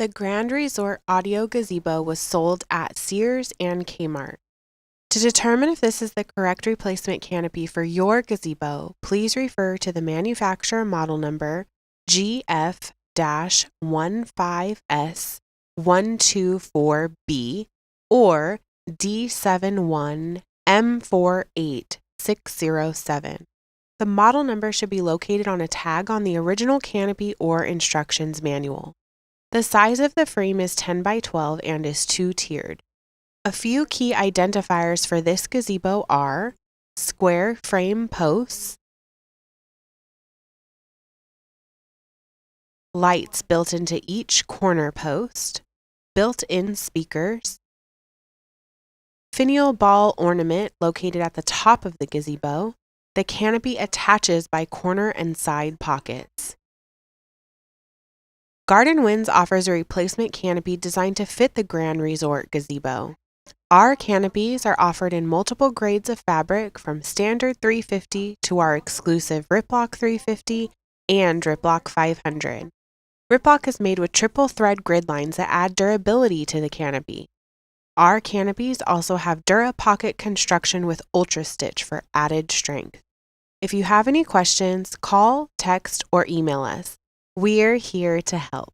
The Grand Resort Audio Gazebo was sold at Sears and Kmart. To determine if this is the correct replacement canopy for your gazebo, please refer to the manufacturer model number GF-15S124B or D71M48607. The model number should be located on a tag on the original canopy or instructions manual. The size of the frame is 10 by 12 and is two-tiered. A few key identifiers for this gazebo are square frame posts, lights built into each corner post, built-in speakers, finial ball ornament located at the top of the gazebo. The canopy attaches by corner and side pockets. Garden Winds offers a replacement canopy designed to fit the Grand Resort gazebo. Our canopies are offered in multiple grades of fabric from standard 350 to our exclusive Riplock 350 and Riplock 500. Riplock is made with triple thread grid lines that add durability to the canopy. Our canopies also have Dura Pocket construction with Ultra Stitch for added strength. If you have any questions, call, text, or email us. We're here to help.